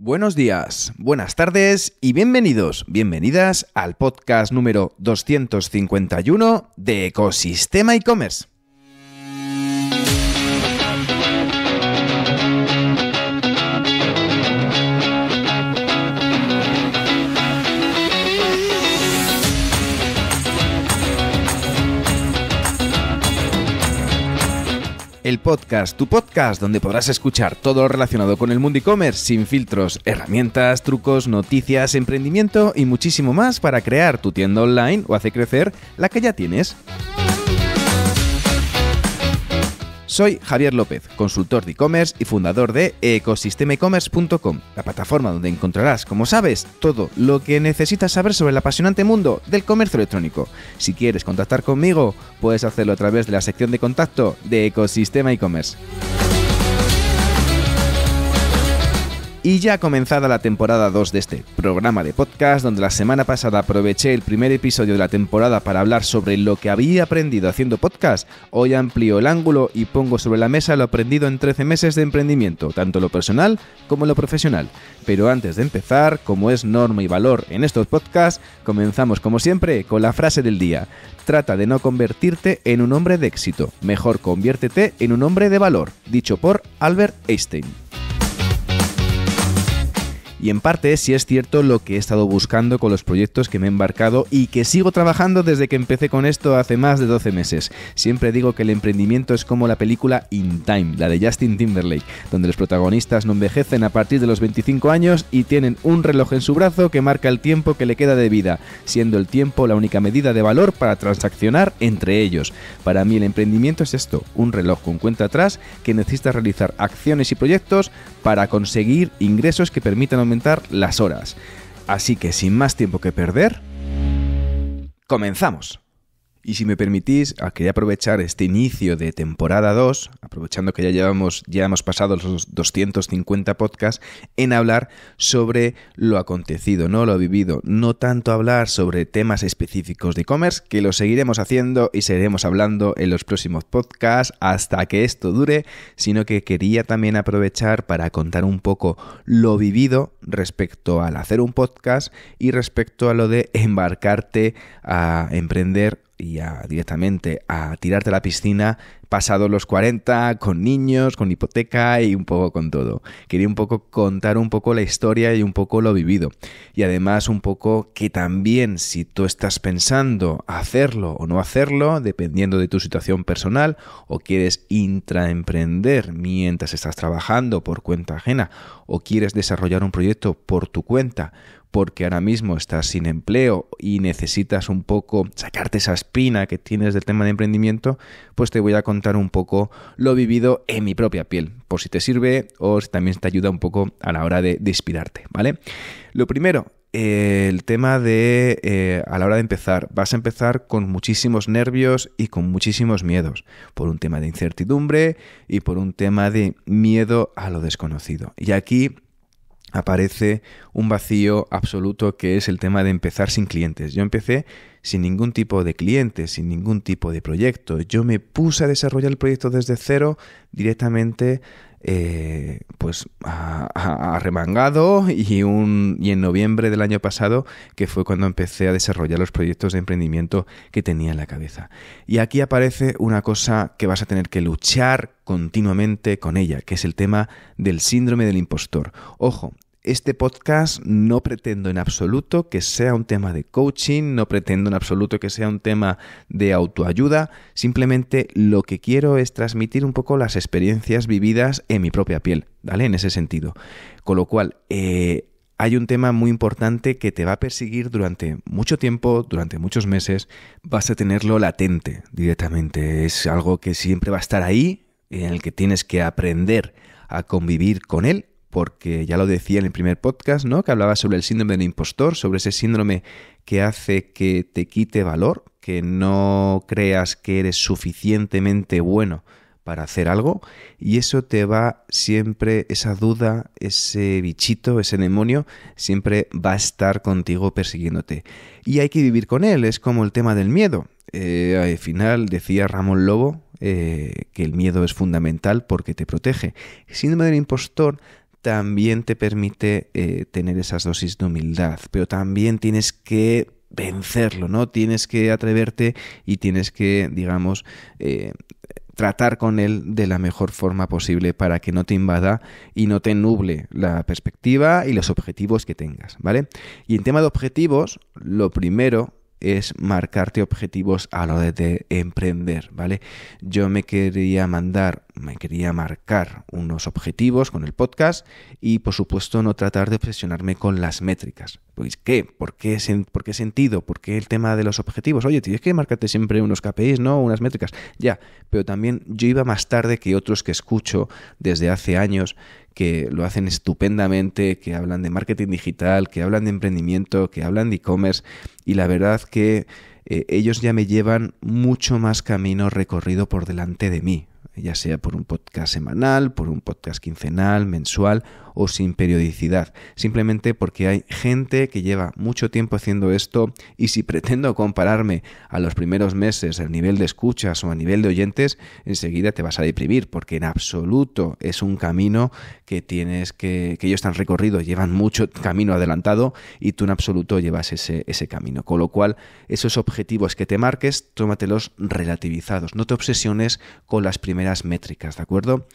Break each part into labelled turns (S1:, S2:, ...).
S1: Buenos días, buenas tardes y bienvenidas al podcast número 251 de Ecosistema e-commerce. El podcast, tu podcast, donde podrás escuchar todo lo relacionado con el mundo e-commerce sin filtros, herramientas, trucos, noticias, emprendimiento y muchísimo más para crear tu tienda online o hacer crecer la que ya tienes. Soy Javier López, consultor de e-commerce y fundador de ecosistemaecommerce.com, la plataforma donde encontrarás, como sabes, todo lo que necesitas saber sobre el apasionante mundo del comercio electrónico. Si quieres contactar conmigo, puedes hacerlo a través de la sección de contacto de Ecosistema e-commerce. Y ya ha comenzado la temporada 2 de este programa de podcast, donde la semana pasada aproveché el primer episodio de la temporada para hablar sobre lo que había aprendido haciendo podcast. Hoy amplío el ángulo y pongo sobre la mesa lo aprendido en 13 meses de emprendimiento, tanto lo personal como lo profesional. Pero antes de empezar, como es norma y valor en estos podcasts, comenzamos como siempre con la frase del día. Trata de no convertirte en un hombre de éxito, mejor conviértete en un hombre de valor, dicho por Albert Einstein. Y en parte sí es cierto lo que he estado buscando con los proyectos que me he embarcado y que sigo trabajando desde que empecé con esto hace más de 12 meses. Siempre digo que el emprendimiento es como la película In Time, la de Justin Timberlake, donde los protagonistas no envejecen a partir de los 25 años y tienen un reloj en su brazo que marca el tiempo que le queda de vida, siendo el tiempo la única medida de valor para transaccionar entre ellos. Para mí el emprendimiento es esto, un reloj con cuenta atrás que necesita realizar acciones y proyectos para conseguir ingresos que permitan aumentar las horas. Así que sin más tiempo que perder, comenzamos. Y si me permitís, quería aprovechar este inicio de temporada 2, aprovechando que ya hemos pasado los 250 podcasts, en hablar sobre lo acontecido, no lo vivido, no tanto hablar sobre temas específicos de e-commerce, que lo seguiremos haciendo y seguiremos hablando en los próximos podcasts hasta que esto dure, sino que quería también aprovechar para contar un poco lo vivido respecto al hacer un podcast y respecto a lo de embarcarte a emprender y directamente a tirarte a la piscina pasado los 40, con niños, con hipoteca y un poco con todo. Quería un poco contar un poco la historia y un poco lo vivido. Y además un poco que también si tú estás pensando hacerlo o no hacerlo, dependiendo de tu situación personal, o quieres intraemprender mientras estás trabajando por cuenta ajena, o quieres desarrollar un proyecto por tu cuenta, porque ahora mismo estás sin empleo y necesitas un poco sacarte esa espina que tienes del tema de emprendimiento, pues te voy a contar un poco lo vivido en mi propia piel, por si te sirve o si también te ayuda un poco a la hora de inspirarte, ¿vale? Lo primero, el tema de a la hora de empezar, vas a empezar con muchísimos nervios y con muchísimos miedos, por un tema de incertidumbre y por un tema de miedo a lo desconocido. Y aquí aparece un vacío absoluto que es el tema de empezar sin clientes. Yo empecé sin ningún tipo de clientes, sin ningún tipo de proyecto. Yo me puse a desarrollar el proyecto desde cero directamente arremangado y en noviembre del año pasado, que fue cuando empecé a desarrollar los proyectos de emprendimiento que tenía en la cabeza. Y aquí aparece una cosa que vas a tener que luchar continuamente con ella, que es el tema del síndrome del impostor. Ojo, este podcast no pretendo en absoluto que sea un tema de coaching, no pretendo en absoluto que sea un tema de autoayuda, simplemente lo que quiero es transmitir un poco las experiencias vividas en mi propia piel, ¿vale? En ese sentido. Con lo cual, hay un tema muy importante que te va a perseguir durante mucho tiempo, durante muchos meses, vas a tenerlo latente directamente, es algo que siempre va a estar ahí, en el que tienes que aprender a convivir con él, porque ya lo decía en el primer podcast, ¿no? Que hablaba sobre el síndrome del impostor, sobre ese síndrome que hace que te quite valor, que no creas que eres suficientemente bueno para hacer algo, y eso te va siempre, esa duda, ese bichito, ese demonio, siempre va a estar contigo persiguiéndote. Y hay que vivir con él, es como el tema del miedo. Al final decía Ramón Lobo que el miedo es fundamental porque te protege. El síndrome del impostor también te permite tener esas dosis de humildad, pero también tienes que vencerlo, ¿no? Tienes que atreverte y tienes que, digamos, tratar con él de la mejor forma posible para que no te invada y no te nuble la perspectiva y los objetivos que tengas, ¿vale? Y en tema de objetivos, lo primero es marcarte objetivos a la hora de emprender, ¿vale? Yo me quería marcar unos objetivos con el podcast y, por supuesto, no tratar de obsesionarme con las métricas. Pues, ¿qué? ¿Por qué sentido? ¿Por qué el tema de los objetivos? Oye, tienes que marcarte siempre unos KPIs, ¿no? Unas métricas. Ya, pero también yo iba más tarde que otros que escucho desde hace años que lo hacen estupendamente, que hablan de marketing digital, que hablan de emprendimiento, que hablan de e-commerce, y la verdad que ellos ya me llevan mucho más camino recorrido por delante de mí, ya sea por un podcast semanal, por un podcast quincenal, mensual o sin periodicidad, simplemente porque hay gente que lleva mucho tiempo haciendo esto, y si pretendo compararme a los primeros meses el nivel de escuchas o a nivel de oyentes, enseguida te vas a deprimir, porque en absoluto es un camino que ellos han recorrido, llevan mucho camino adelantado y tú en absoluto llevas ese camino, con lo cual esos objetivos que te marques, tómatelos relativizados, no te obsesiones con las primeras métricas, ¿de acuerdo?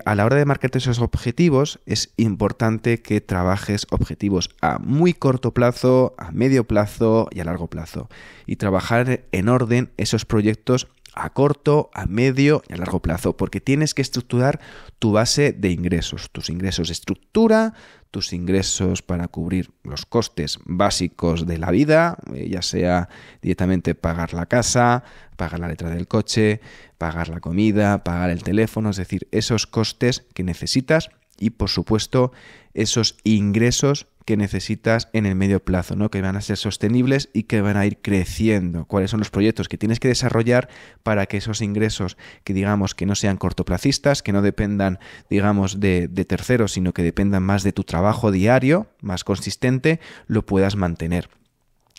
S1: A la hora de marcarte esos objetivos es importante que trabajes objetivos a muy corto plazo, a medio plazo y a largo plazo, y trabajar en orden esos proyectos a corto, a medio y a largo plazo, porque tienes que estructurar tu base de ingresos, tus ingresos de estructura, tus ingresos para cubrir los costes básicos de la vida, ya sea directamente pagar la casa, pagar la letra del coche, pagar la comida, pagar el teléfono, es decir, esos costes que necesitas, y por supuesto esos ingresos que necesitas en el medio plazo, ¿no? Que van a ser sostenibles y que van a ir creciendo. ¿Cuáles son los proyectos que tienes que desarrollar para que esos ingresos, que digamos que no sean cortoplacistas, que no dependan, digamos, de terceros, sino que dependan más de tu trabajo diario, más consistente, lo puedas mantener?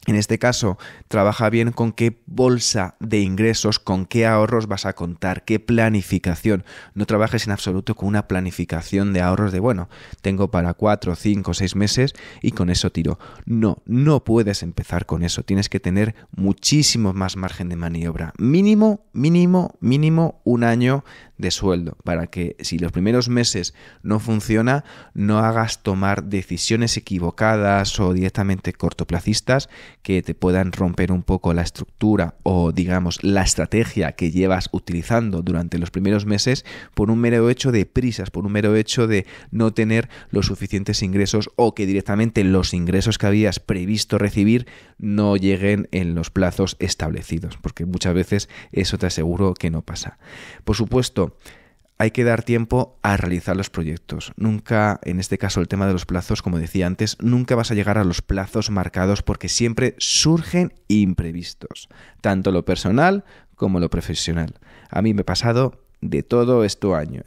S1: En este caso, trabaja bien con qué bolsa de ingresos, con qué ahorros vas a contar, qué planificación. No trabajes en absoluto con una planificación de ahorros de, bueno, tengo para 4, 5, 6 meses y con eso tiro. No puedes empezar con eso. Tienes que tener muchísimo más margen de maniobra. Mínimo un año de sueldo, para que si los primeros meses no funciona, no hagas tomar decisiones equivocadas o directamente cortoplacistas que te puedan romper un poco la estructura o, digamos, la estrategia que llevas utilizando durante los primeros meses por un mero hecho de prisas, por un mero hecho de no tener los suficientes ingresos, o que directamente los ingresos que habías previsto recibir no lleguen en los plazos establecidos, porque muchas veces eso te aseguro que no pasa. Por supuesto, hay que dar tiempo a realizar los proyectos. Nunca, en este caso el tema de los plazos, como decía antes, nunca vas a llegar a los plazos marcados, porque siempre surgen imprevistos, tanto lo personal como lo profesional. A mí me ha pasado de todo este año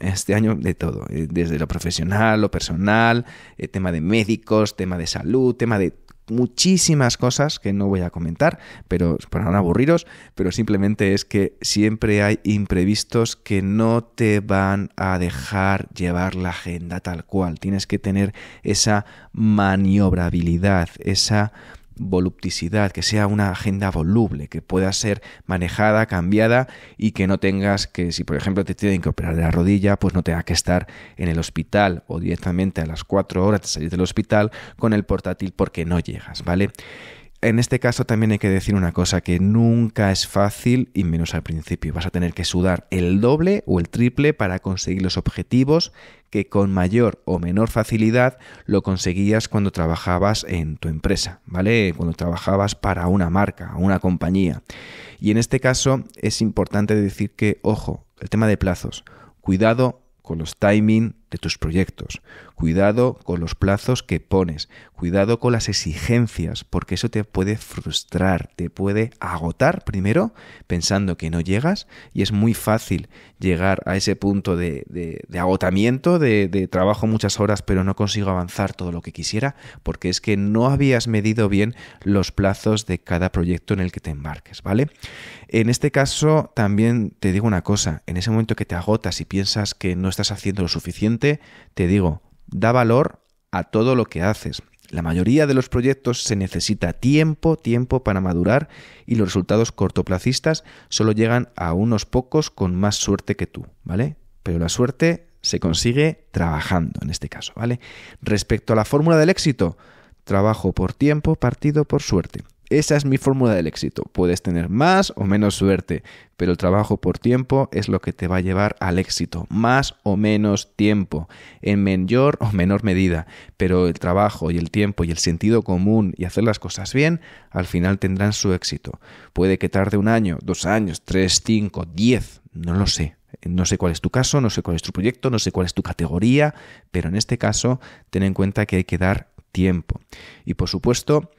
S1: de todo, desde lo profesional, lo personal, tema de médicos, tema de salud, tema de muchísimas cosas que no voy a comentar, pero para no aburriros, pero simplemente es que siempre hay imprevistos que no te van a dejar llevar la agenda tal cual. Tienes que tener esa maniobrabilidad, esa voluptuosidad, que sea una agenda voluble, que pueda ser manejada, cambiada, y que no tengas que, si por ejemplo te tienen que operar de la rodilla, pues no tengas que estar en el hospital o directamente a las 4 horas de salir del hospital con el portátil porque no llegas, ¿vale? En este caso también hay que decir una cosa, que nunca es fácil, y menos al principio. Vas a tener que sudar el doble o el triple para conseguir los objetivos que con mayor o menor facilidad lo conseguías cuando trabajabas en tu empresa, ¿vale? Cuando trabajabas para una marca o una compañía. Y en este caso es importante decir que, ojo, el tema de plazos, cuidado con los timing de tus proyectos, cuidado con los plazos que pones, cuidado con las exigencias, porque eso te puede frustrar, te puede agotar primero pensando que no llegas, y es muy fácil llegar a ese punto de agotamiento, de trabajo muchas horas pero no consigo avanzar todo lo que quisiera, porque es que no habías medido bien los plazos de cada proyecto en el que te embarques, ¿vale? En este caso también te digo una cosa, en ese momento que te agotas y piensas que no estás haciendo lo suficiente, te digo, da valor a todo lo que haces. La mayoría de los proyectos se necesita tiempo para madurar y los resultados cortoplacistas solo llegan a unos pocos con más suerte que tú, ¿vale? Pero la suerte se consigue trabajando en este caso, ¿vale? Respecto a la fórmula del éxito, trabajo por tiempo partido por suerte. Esa es mi fórmula del éxito. Puedes tener más o menos suerte, pero el trabajo por tiempo es lo que te va a llevar al éxito. Más o menos tiempo, en mayor o menor medida, pero el trabajo y el tiempo y el sentido común y hacer las cosas bien, al final tendrán su éxito. Puede que tarde 1 año, 2 años, 3, 5, 10, no lo sé. No sé cuál es tu caso, no sé cuál es tu proyecto, no sé cuál es tu categoría, pero en este caso ten en cuenta que hay que dar tiempo. Y por supuesto,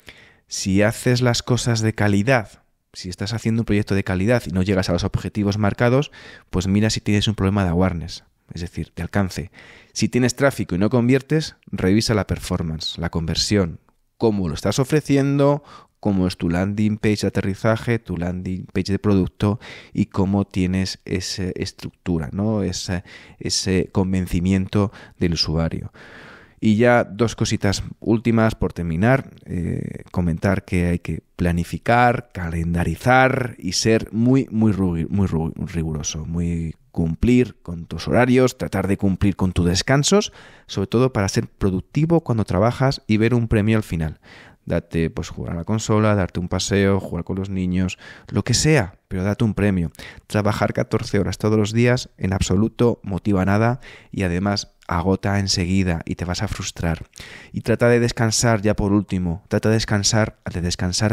S1: si haces las cosas de calidad, si estás haciendo un proyecto de calidad y no llegas a los objetivos marcados, pues mira si tienes un problema de awareness, es decir, de alcance. Si tienes tráfico y no conviertes, revisa la performance, la conversión, cómo lo estás ofreciendo, cómo es tu landing page de aterrizaje, tu landing page de producto y cómo tienes esa estructura, ¿no? Ese convencimiento del usuario. Y ya 2 cositas últimas por terminar. Comentar que hay que planificar, calendarizar y ser muy riguroso, cumplir con tus horarios, tratar de cumplir con tus descansos, sobre todo para ser productivo cuando trabajas y ver un premio al final. Date, pues jugar a la consola, darte un paseo, jugar con los niños, lo que sea, pero date un premio. Trabajar 14 horas todos los días en absoluto motiva nada y además agota enseguida y te vas a frustrar. Y trata de descansar ya por último, trata de descansar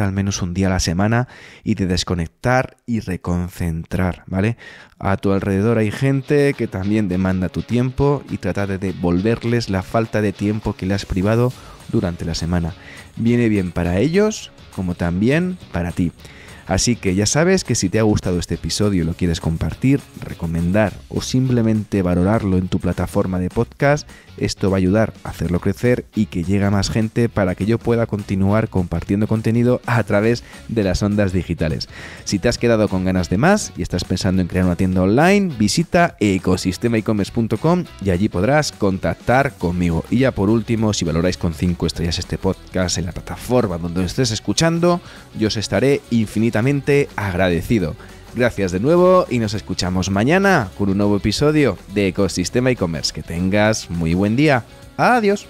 S1: al menos un día a la semana y de desconectar y reconcentrar, ¿vale? A tu alrededor hay gente que también demanda tu tiempo y trata de devolverles la falta de tiempo que le has privado durante la semana. Viene bien para ellos como también para ti. Así que ya sabes que si te ha gustado este episodio y lo quieres compartir, recomendar o simplemente valorarlo en tu plataforma de podcast, esto va a ayudar a hacerlo crecer y que llegue a más gente para que yo pueda continuar compartiendo contenido a través de las ondas digitales. Si te has quedado con ganas de más y estás pensando en crear una tienda online, visita ecosistemaecommerce.com y allí podrás contactar conmigo. Y ya por último, si valoráis con 5 estrellas este podcast en la plataforma donde lo estés escuchando, yo os estaré infinitamente agradecido. Gracias de nuevo y nos escuchamos mañana con un nuevo episodio de Ecosistema e-commerce. Que tengas muy buen día. Adiós.